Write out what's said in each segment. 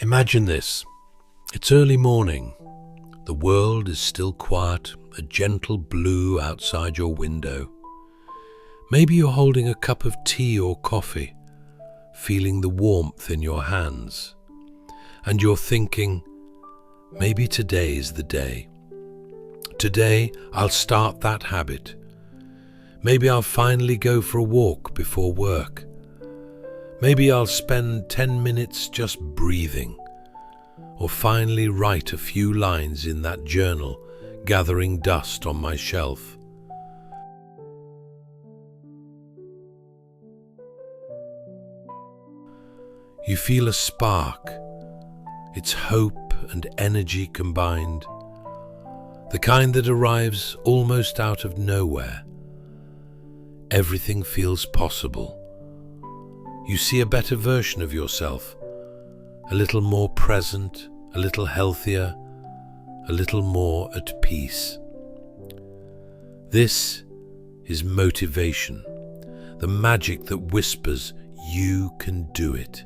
Imagine this. It's early morning. The world is still quiet, a gentle blue outside your window. Maybe you're holding a cup of tea or coffee, feeling the warmth in your hands. And you're thinking, maybe today's the day. Today I'll start that habit. Maybe I'll finally go for a walk before work. Maybe I'll spend 10 minutes just breathing, or finally write a few lines in that journal gathering dust on my shelf. You feel a spark. It's hope and energy combined, the kind that arrives almost out of nowhere. Everything feels possible. You see a better version of yourself, a little more present, a little healthier, a little more at peace. This is motivation, the magic that whispers, you can do it.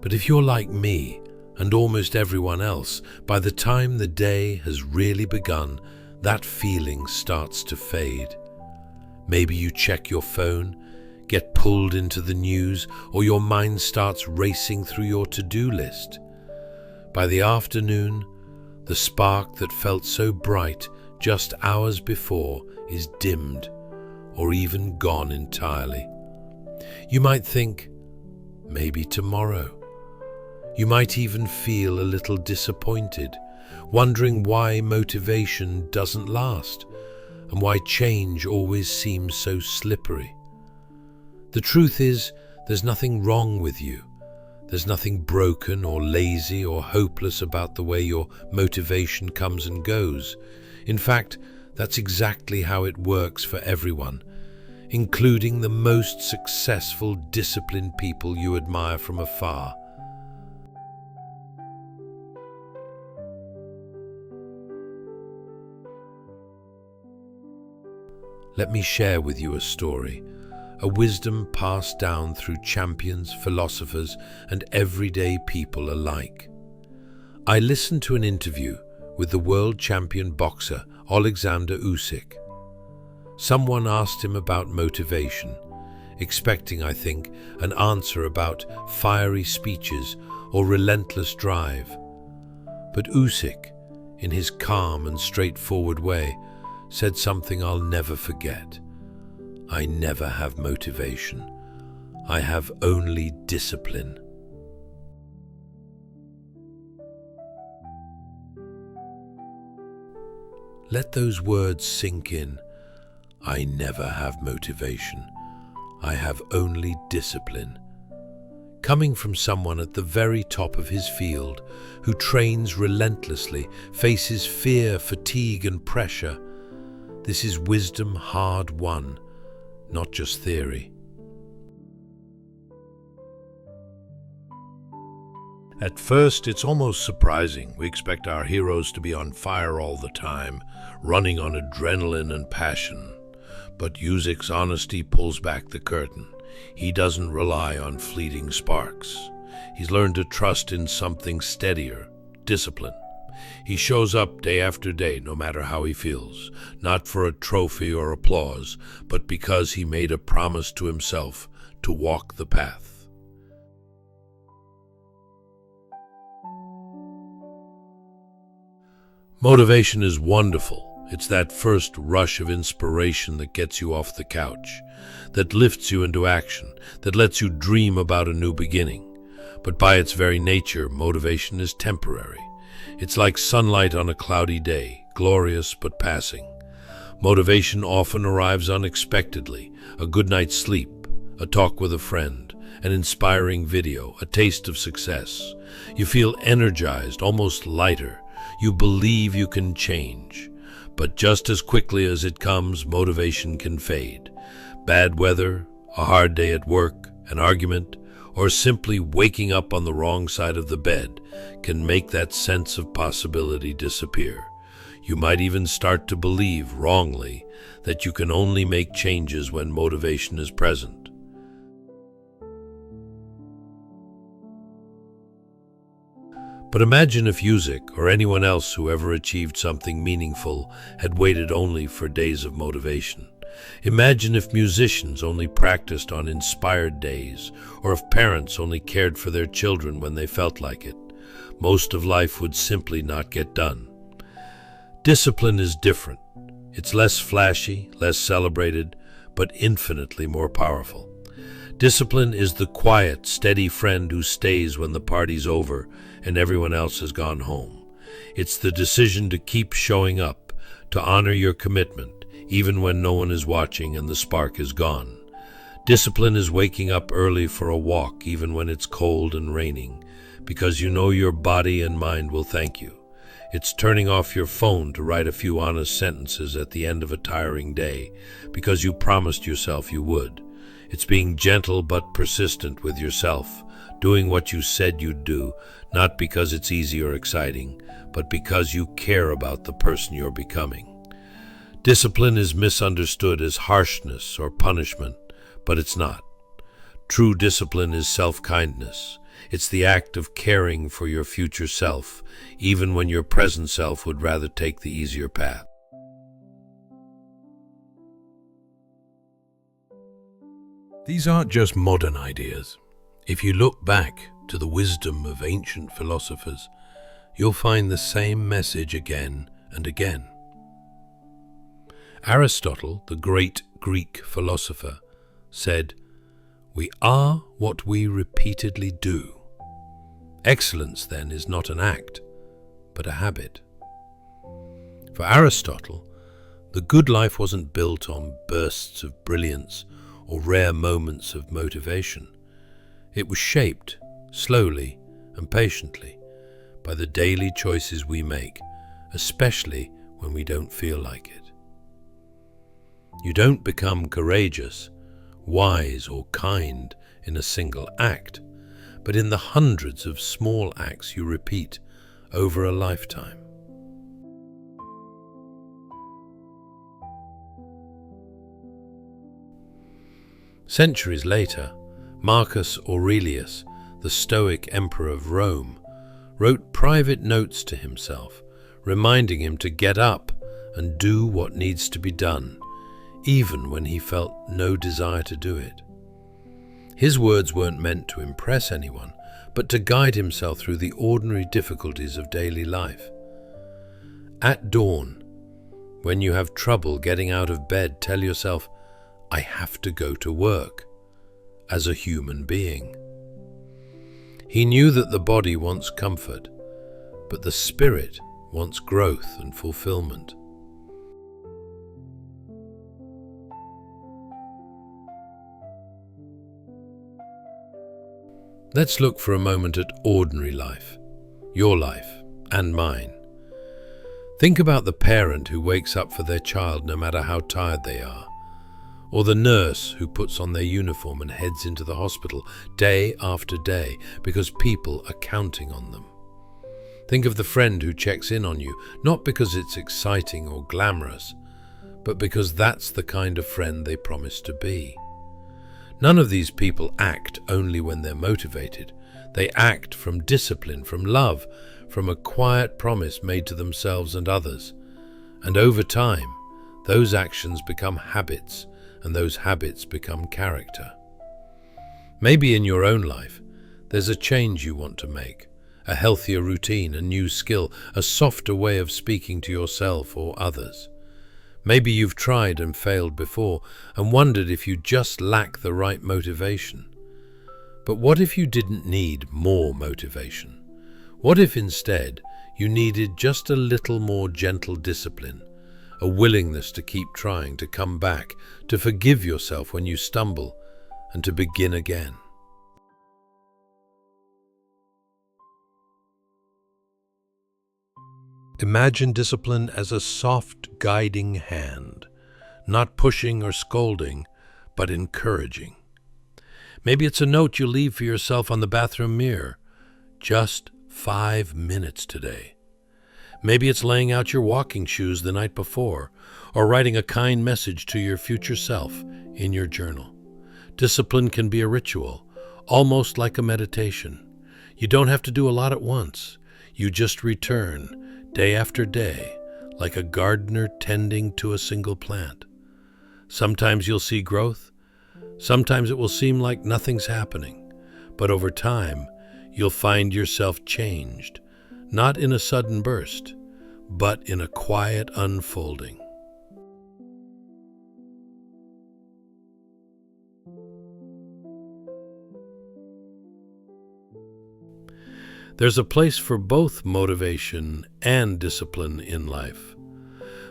But if you're like me, and almost everyone else, by the time the day has really begun, that feeling starts to fade. Maybe you check your phone, get pulled into the news, or your mind starts racing through your to-do list. By the afternoon, the spark that felt so bright just hours before is dimmed, or even gone entirely. You might think, maybe tomorrow. You might even feel a little disappointed, wondering why motivation doesn't last and why change always seems so slippery. The truth is, there's nothing wrong with you. There's nothing broken or lazy or hopeless about the way your motivation comes and goes. In fact, that's exactly how it works for everyone, including the most successful, disciplined people you admire from afar. Let me share with you a story, a wisdom passed down through champions, philosophers, and everyday people alike. I listened to an interview with the world champion boxer Alexander Usyk. Someone asked him about motivation, expecting, I think, an answer about fiery speeches or relentless drive. But Usyk, in his calm and straightforward way, said something I'll never forget. I never have motivation. I have only discipline. Let those words sink in. I never have motivation. I have only discipline. Coming from someone at the very top of his field, who trains relentlessly, faces fear, fatigue, and pressure. This is wisdom hard-won, not just theory. At first, it's almost surprising. We expect our heroes to be on fire all the time, running on adrenaline and passion. But Usyk's honesty pulls back the curtain. He doesn't rely on fleeting sparks. He's learned to trust in something steadier, discipline. He shows up day after day, no matter how he feels, not for a trophy or applause, but because he made a promise to himself to walk the path. Motivation is wonderful. It's that first rush of inspiration that gets you off the couch, that lifts you into action, that lets you dream about a new beginning. But by its very nature, motivation is temporary. It's like sunlight on a cloudy day, glorious but passing. Motivation often arrives unexpectedly, a good night's sleep, a talk with a friend, an inspiring video, a taste of success. You feel energized, almost lighter. You believe you can change. But just as quickly as it comes, motivation can fade. Bad weather, a hard day at work, an argument, or simply waking up on the wrong side of the bed can make that sense of possibility disappear. You might even start to believe, wrongly, that you can only make changes when motivation is present. But imagine if Usyk, or anyone else who ever achieved something meaningful, had waited only for days of motivation. Imagine if musicians only practiced on inspired days, or if parents only cared for their children when they felt like it. Most of life would simply not get done. Discipline is different. It's less flashy, less celebrated, but infinitely more powerful. Discipline is the quiet, steady friend who stays when the party's over and everyone else has gone home. It's the decision to keep showing up, to honor your commitment, even when no one is watching and the spark is gone. Discipline is waking up early for a walk, even when it's cold and raining, because you know your body and mind will thank you. It's turning off your phone to write a few honest sentences at the end of a tiring day, because you promised yourself you would. It's being gentle but persistent with yourself, doing what you said you'd do, not because it's easy or exciting, but because you care about the person you're becoming. Discipline is misunderstood as harshness or punishment, but it's not. True discipline is self-kindness. It's the act of caring for your future self, even when your present self would rather take the easier path. These aren't just modern ideas. If you look back to the wisdom of ancient philosophers, you'll find the same message again and again. Aristotle, the great Greek philosopher, said, "We are what we repeatedly do." Excellence, then, is not an act, but a habit. For Aristotle, the good life wasn't built on bursts of brilliance or rare moments of motivation. It was shaped, slowly and patiently, by the daily choices we make, especially when we don't feel like it. You don't become courageous, wise, or kind in a single act, but in the hundreds of small acts you repeat over a lifetime. Centuries later, Marcus Aurelius, the Stoic emperor of Rome, wrote private notes to himself, reminding him to get up and do what needs to be done, even when he felt no desire to do it. His words weren't meant to impress anyone, but to guide himself through the ordinary difficulties of daily life. At dawn, when you have trouble getting out of bed, tell yourself, "I have to go to work," as a human being. He knew that the body wants comfort, but the spirit wants growth and fulfillment. Let's look for a moment at ordinary life, your life and mine. Think about the parent who wakes up for their child no matter how tired they are, or the nurse who puts on their uniform and heads into the hospital day after day because people are counting on them. Think of the friend who checks in on you, not because it's exciting or glamorous, but because that's the kind of friend they promise to be. None of these people act only when they're motivated. They act from discipline, from love, from a quiet promise made to themselves and others. And over time, those actions become habits, and those habits become character. Maybe in your own life, there's a change you want to make, a healthier routine, a new skill, a softer way of speaking to yourself or others. Maybe you've tried and failed before and wondered if you just lack the right motivation. But what if you didn't need more motivation? What if instead you needed just a little more gentle discipline, a willingness to keep trying, to come back, to forgive yourself when you stumble, and to begin again? Imagine discipline as a soft, guiding hand, not pushing or scolding, but encouraging. Maybe it's a note you leave for yourself on the bathroom mirror. Just 5 minutes today. Maybe it's laying out your walking shoes the night before, or writing a kind message to your future self in your journal. Discipline can be a ritual, almost like a meditation. You don't have to do a lot at once. You just return, day after day, like a gardener tending to a single plant. Sometimes you'll see growth. Sometimes it will seem like nothing's happening. But over time, you'll find yourself changed, not in a sudden burst, but in a quiet unfolding. There's a place for both motivation and discipline in life.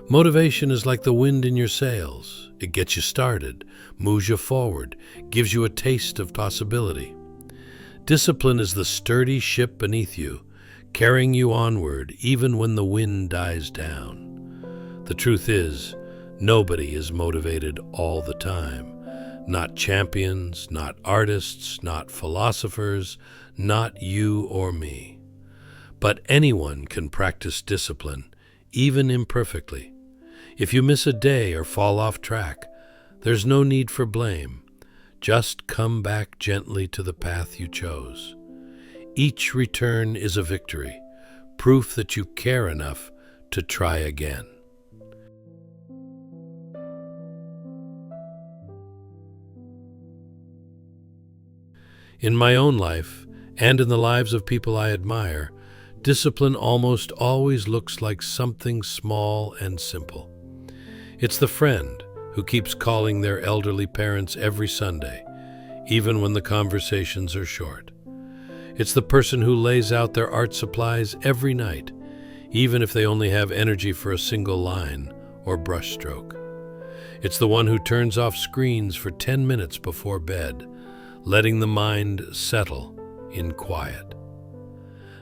Motivation is like the wind in your sails. It gets you started, moves you forward, gives you a taste of possibility. Discipline is the sturdy ship beneath you, carrying you onward even when the wind dies down. The truth is, nobody is motivated all the time. Not champions, not artists, not philosophers, not you or me. But anyone can practice discipline, even imperfectly. If you miss a day or fall off track, there's no need for blame. Just come back gently to the path you chose. Each return is a victory, proof that you care enough to try again. In my own life, and in the lives of people I admire, discipline almost always looks like something small and simple. It's the friend who keeps calling their elderly parents every Sunday, even when the conversations are short. It's the person who lays out their art supplies every night, even if they only have energy for a single line or brushstroke. It's the one who turns off screens for 10 minutes before bed, letting the mind settle in quiet.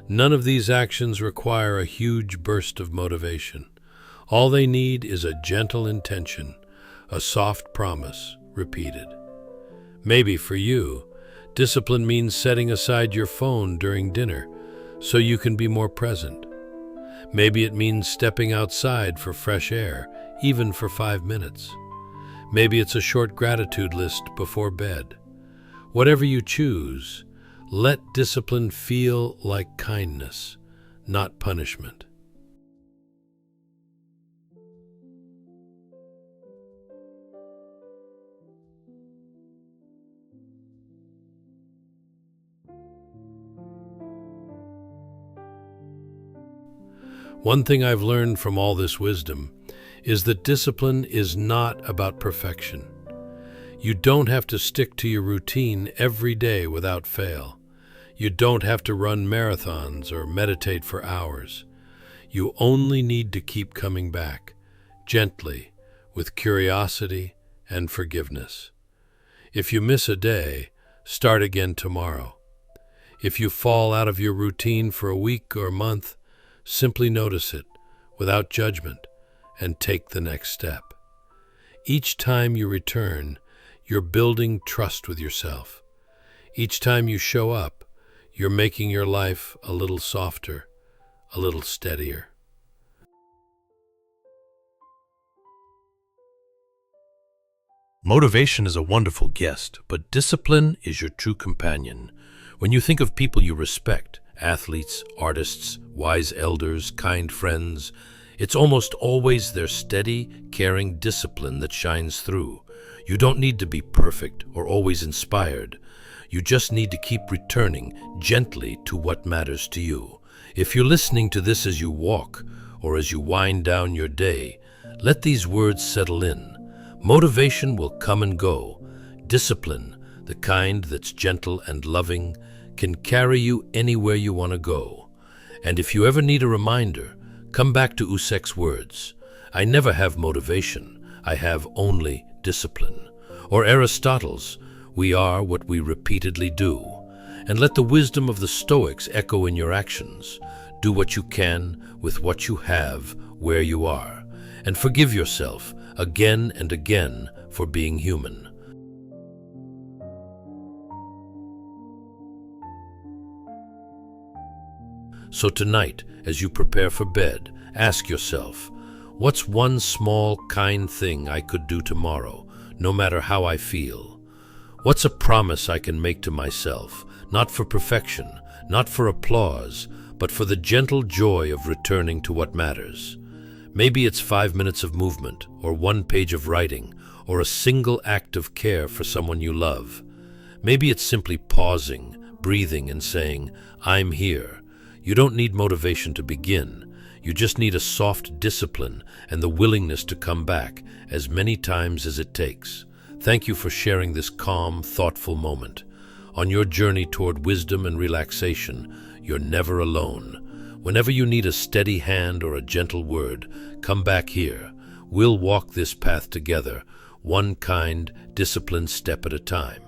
None of these actions require a huge burst of motivation. All they need is a gentle intention, a soft promise repeated. Maybe for you, discipline means setting aside your phone during dinner so you can be more present. Maybe it means stepping outside for fresh air, even for 5 minutes. Maybe it's a short gratitude list before bed. Whatever you choose, let discipline feel like kindness, not punishment. One thing I've learned from all this wisdom is that discipline is not about perfection. You don't have to stick to your routine every day without fail. You don't have to run marathons or meditate for hours. You only need to keep coming back, gently, with curiosity and forgiveness. If you miss a day, start again tomorrow. If you fall out of your routine for a week or a month, simply notice it without judgment and take the next step. Each time you return, you're building trust with yourself. Each time you show up, you're making your life a little softer, a little steadier. Motivation is a wonderful guest, but discipline is your true companion. When you think of people you respect, athletes, artists, wise elders, kind friends, it's almost always their steady, caring discipline that shines through. You don't need to be perfect or always inspired. You just need to keep returning gently to what matters to you. If you're listening to this as you walk or as you wind down your day, let these words settle in. Motivation will come and go. Discipline, the kind that's gentle and loving, can carry you anywhere you want to go. And if you ever need a reminder, come back to Usyk's words. I never have motivation. I have only discipline. Or Aristotle's, we are what we repeatedly do. And let the wisdom of the Stoics echo in your actions. Do what you can with what you have where you are. And forgive yourself again and again for being human. So tonight, as you prepare for bed, Ask yourself, what's one small, kind thing I could do tomorrow, no matter how I feel? What's a promise I can make to myself, not for perfection, not for applause, but for the gentle joy of returning to what matters? Maybe it's 5 minutes of movement, or 1 page of writing, or a single act of care for someone you love. Maybe it's simply pausing, breathing, and saying, "I'm here." You don't need motivation to begin. You just need a soft discipline and the willingness to come back as many times as it takes. Thank you for sharing this calm, thoughtful moment. On your journey toward wisdom and relaxation, you're never alone. Whenever you need a steady hand or a gentle word, come back here. We'll walk this path together, one kind, disciplined step at a time.